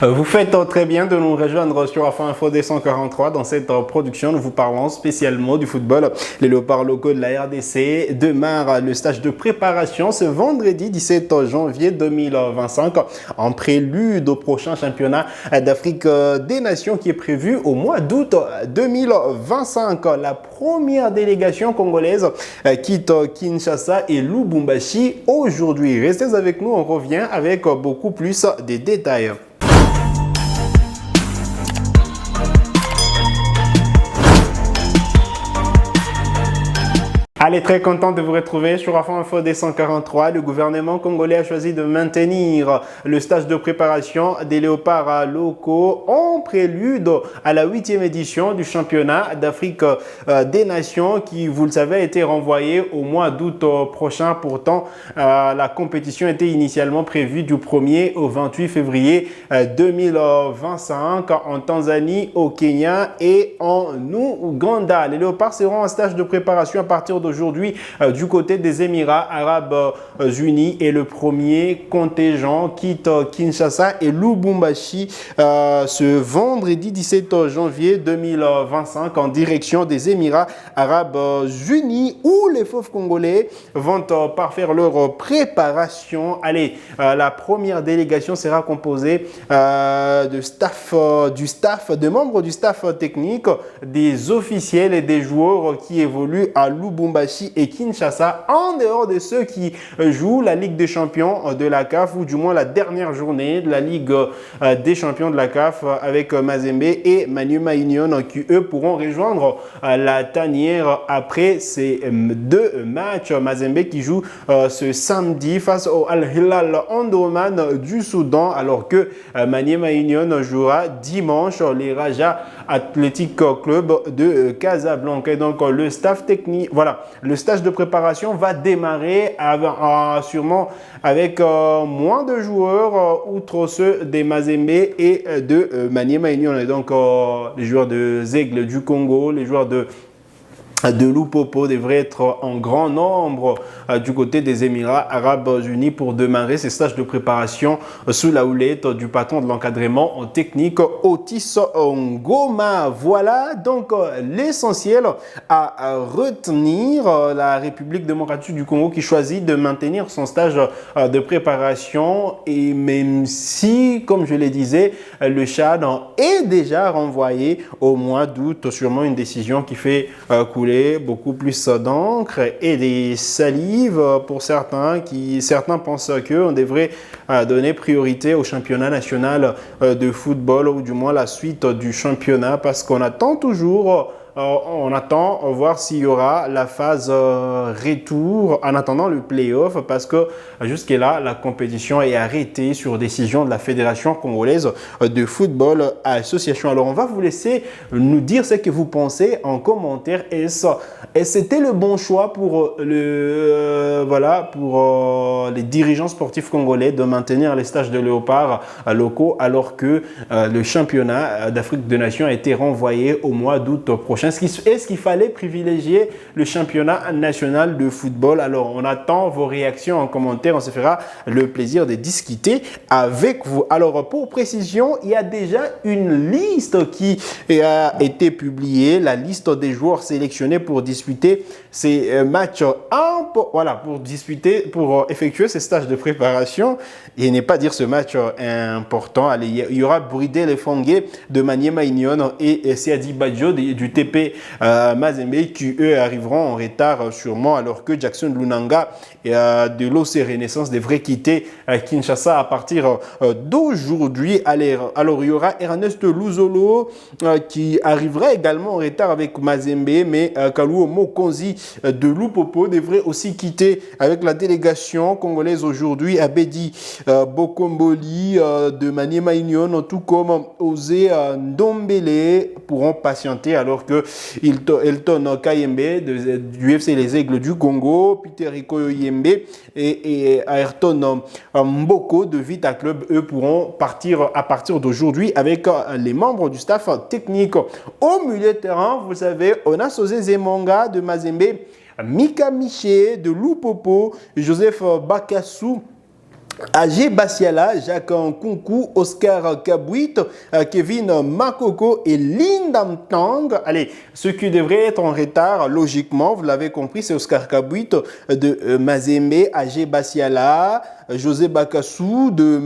Vous faites très bien de nous rejoindre sur Afin Info D143. Dans cette production, nous vous parlons spécialement du football. Les léopards locaux de la RDC démarrent le stage de préparation ce vendredi 17 janvier 2025 en prélude au prochain championnat d'Afrique des Nations qui est prévu au mois d'août 2025. La première délégation congolaise quitte Kinshasa et Lubumbashi aujourd'hui. Restez avec nous, on revient avec beaucoup plus de détails. Allez, très content de vous retrouver sur Afin Info D143. Le gouvernement congolais a choisi de maintenir le stage de préparation des léopards locaux en prélude à la 8e édition du championnat d'Afrique des Nations qui, vous le savez, a été renvoyé au mois d'août prochain. Pourtant, la compétition était initialement prévue du 1er au 28 février 2025 en Tanzanie, au Kenya et en Ouganda. Les léopards seront en stage de préparation à partir d'aujourd'hui du côté des Émirats Arabes Unis et le premier contingent quitte Kinshasa et Lubumbashi ce vendredi 17 janvier 2025 en direction des Émirats Arabes Unis où les fauves congolais vont parfaire leur préparation. Allez, la première délégation sera composée de membres du staff technique, des officiels et des joueurs qui évoluent à Lubumbashi et Kinshasa, en dehors de ceux qui jouent la Ligue des champions de la CAF, ou du moins la dernière journée de la Ligue des champions de la CAF avec Mazembe et Maniema Union qui eux pourront rejoindre la tanière après ces deux matchs. Mazembe qui joue ce samedi face au Al Hilal Omdurman du Soudan, alors que Maniema Union jouera dimanche les Raja Athletic Club de Casablanca. Et donc le staff technique, voilà, le stage de préparation va démarrer sûrement avec moins de joueurs outre ceux des Mazembe et de Maniema Union. Et donc les joueurs de Zègle du Congo, les joueurs de Lupopo devrait être en grand nombre du côté des Émirats Arabes Unis pour démarrer ces stages de préparation sous la houlette du patron de l'encadrement technique Otis Ngoma. Voilà donc l'essentiel à retenir. La République démocratique du Congo qui choisit de maintenir son stage de préparation, et même si, comme je le disais, le Tchad est déjà renvoyé au mois d'août, sûrement une décision qui fait couler beaucoup plus d'encre et des salives pour certains pensent qu'on devrait donner priorité au championnat national de football, ou du moins la suite du championnat, parce qu'on attend toujours on attend voir s'il y aura la phase retour en attendant le play-off, parce que jusque-là, la compétition est arrêtée sur décision de la Fédération congolaise de football association. Alors, on va vous laisser nous dire ce que vous pensez en commentaire. Et c'était le bon choix pour les dirigeants sportifs congolais de maintenir les stages de léopards locaux, alors que le championnat d'Afrique des Nations a été renvoyé au mois d'août prochain. Est-ce qu'il fallait privilégier le championnat national de football? Alors, on attend vos réactions en commentaire. On se fera le plaisir de discuter avec vous. Alors, pour précision, il y a déjà une liste qui a été publiée, la liste des joueurs sélectionnés pour disputer ces matchs, pour effectuer ces stages de préparation. Et ne pas dire ce match important. Allez, il y aura Bridé Lefongue de Maniema Union et Siadi Badjo du TP Mazembe qui eux arriveront en retard sûrement, alors que Jackson Lunanga de l'OC Renaissance devrait quitter Kinshasa à partir d'aujourd'hui. Alors il y aura Ernest Luzolo qui arriverait également en retard avec Mazembe, mais Kaluo Mokonzi de Lupopo devrait aussi quitter avec la délégation congolaise aujourd'hui. Abedi Bokomboli de Maniema Union, tout comme Osé Ndombele, pourront patienter, alors que Elton Kayembe du FC Les Aigles du Congo, Peter Ikoyo Yembe et Ayrton Mboko de Vita Club, eux pourront partir à partir d'aujourd'hui avec les membres du staff technique. Au milieu de terrain, vous savez, on a Sosé Zemonga de Mazembe, Mika Miché de Lupopo, Joseph Bakassou AG Bassiala, Jacques Nkunku, Oscar Kabouit, Kevin Makoko et Lindam Tang. Allez, ce qui devrait être en retard, logiquement, vous l'avez compris, c'est Oscar Kabouit de Mazembe, AG Bassiala, José Bakassou de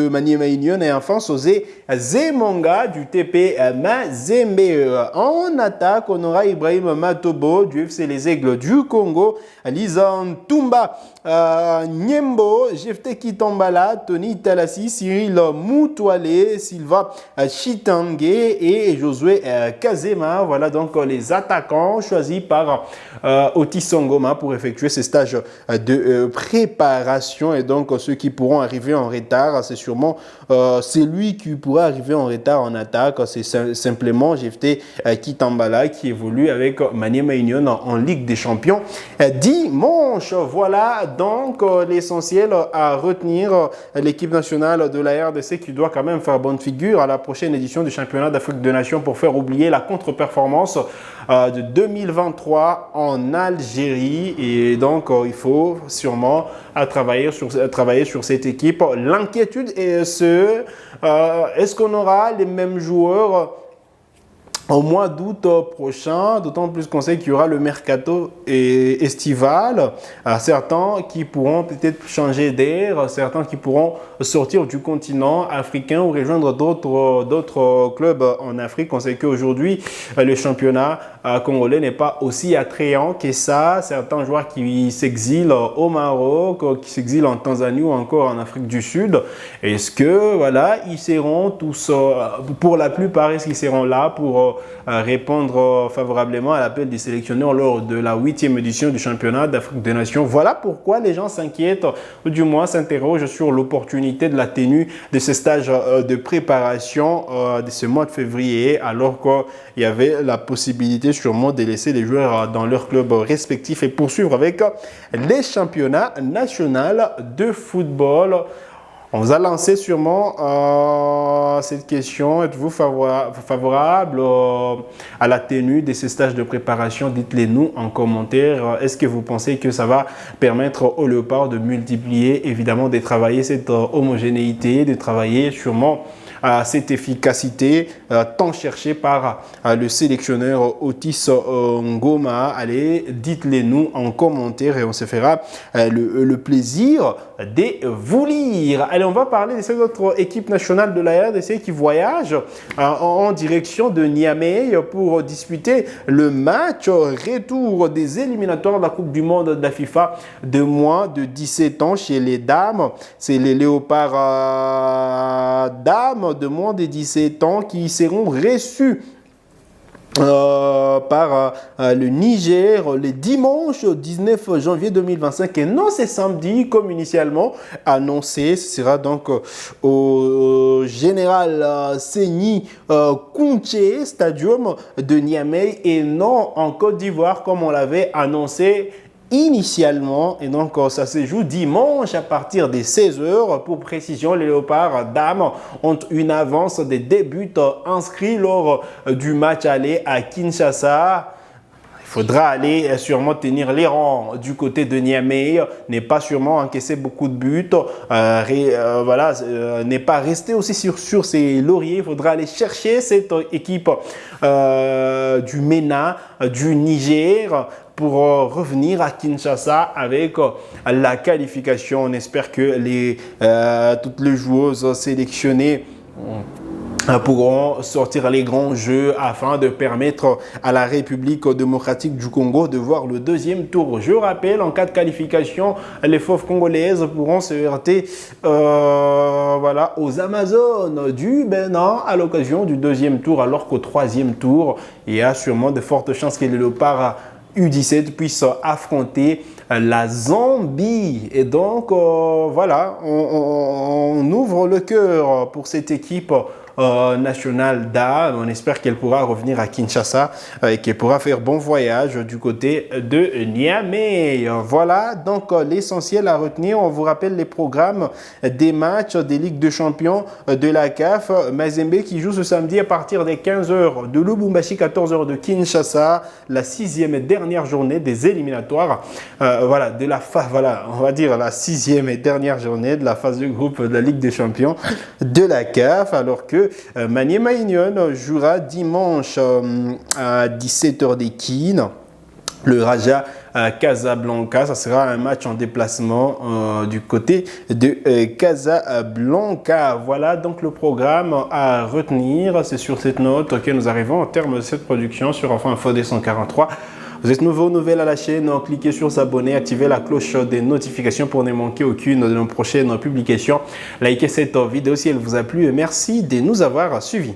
Maniema Union et enfin José Zemonga du TP Mazembe. En attaque, on aura Ibrahim Matobo du FC Les Aigles du Congo, Lisan Tumba, Nyembo, Jefte Kitambala, Tony Talassi, Cyril Moutouale, Silva Chitangue et Josué Kazema. Voilà donc les attaquants choisis par Otis Sangoma pour effectuer ces stages de préparation. Et donc ceux qui pourront arriver en retard, c'est sûrement c'est lui qui pourra arriver en retard en attaque. C'est simplement Jefte Kitambala qui évolue avec Maniema Union en Ligue des Champions dimanche. Voilà donc l'essentiel à retenir. L'équipe nationale de la RDC qui doit quand même faire bonne figure à la prochaine édition du championnat d'Afrique des Nations pour faire oublier la contre-performance de 2023 en Algérie. Et donc il faut sûrement travailler sur cette équipe. L'inquiétude est est-ce qu'on aura les mêmes joueurs au mois d'août prochain, d'autant plus qu'on sait qu'il y aura le mercato estival, certains qui pourront peut-être changer d'air, certains qui pourront sortir du continent africain ou rejoindre d'autres clubs en Afrique. On sait qu'aujourd'hui, le championnat congolais n'est pas aussi attrayant que ça. Certains joueurs qui s'exilent au Maroc, qui s'exilent en Tanzanie ou encore en Afrique du Sud. Est-ce que, voilà, ils seront tous, pour la plupart, est-ce qu'ils seront là pour répondre favorablement à l'appel des sélectionneurs lors de la 8e édition du championnat d'Afrique des Nations? Voilà pourquoi les gens s'inquiètent, ou du moins s'interrogent sur l'opportunité de la tenue de ces stages de préparation de ce mois de février, alors qu'il y avait la possibilité sûrement de laisser les joueurs dans leur club respectif et poursuivre avec les championnats nationaux de football. On vous a lancé sûrement cette question. Êtes-vous favorable à la tenue de ces stages de préparation? Dites-les nous en commentaire. Est-ce que vous pensez que ça va permettre aux Léopards de multiplier, évidemment, de travailler cette homogénéité, de travailler sûrement cette efficacité tant cherchée par le sélectionneur Otis Ngoma? Allez, dites-les nous en commentaire et on se fera le plaisir de vous lire. Allez, on va parler de cette autre équipe nationale de la RDC qui voyage en direction de Niamey pour disputer le match retour des éliminatoires de la Coupe du Monde de la FIFA de moins de 17 ans chez les dames. C'est les Léopards dames de moins de 17 ans qui seront reçus par le Niger le dimanche 19 janvier 2025 et non c'est samedi comme initialement annoncé. Ce sera donc au Général Séni Kounché Stadium de Niamey et non en Côte d'Ivoire comme on l'avait annoncé initialement. Et donc ça se joue dimanche à partir des 16h. Pour précision, les Léopards dames ont une avance des débuts inscrits lors du match aller à Kinshasa. Il faudra aller sûrement tenir les rangs du côté de Niamey, n'est pas sûrement encaissé beaucoup de buts, voilà, n'est pas resté aussi sur ses lauriers. Il faudra aller chercher cette équipe du MENA, du Niger, pour revenir à Kinshasa avec la qualification. On espère que toutes les joueuses sélectionnées pourront sortir les grands jeux afin de permettre à la République démocratique du Congo de voir le deuxième tour. Je rappelle, en cas de qualification, les fauves congolaises pourront se heurter voilà, aux Amazones du Bénin à l'occasion du deuxième tour, alors qu'au troisième tour, il y a sûrement de fortes chances que les Léopards U17 puisse affronter la Zambie. Et donc, voilà, on ouvre le cœur pour cette équipe nationale d'A. On espère qu'elle pourra revenir à Kinshasa et qu'elle pourra faire bon voyage du côté de Niamey. Voilà donc l'essentiel à retenir. On vous rappelle les programmes des matchs des Ligues de Champions de la CAF. Mazembe qui joue ce samedi à partir des 15h de Lubumbashi, 14h de Kinshasa, la 6e et dernière journée des éliminatoires. Voilà, on va dire la 6e et dernière journée de la phase de groupe de la Ligue des Champions de la CAF, alors que Maniema Union jouera dimanche à 17h des Kines. Le Raja Casablanca, ça sera un match en déplacement du côté de Casablanca. Voilà donc le programme à retenir. C'est sur cette note que nous arrivons en termes de cette production sur Enfant Info 243. Vous êtes nouveau ou nouvelle à la chaîne, donc cliquez sur s'abonner, activez la cloche des notifications pour ne manquer aucune de nos prochaines publications. Likez cette vidéo si elle vous a plu et merci de nous avoir suivis.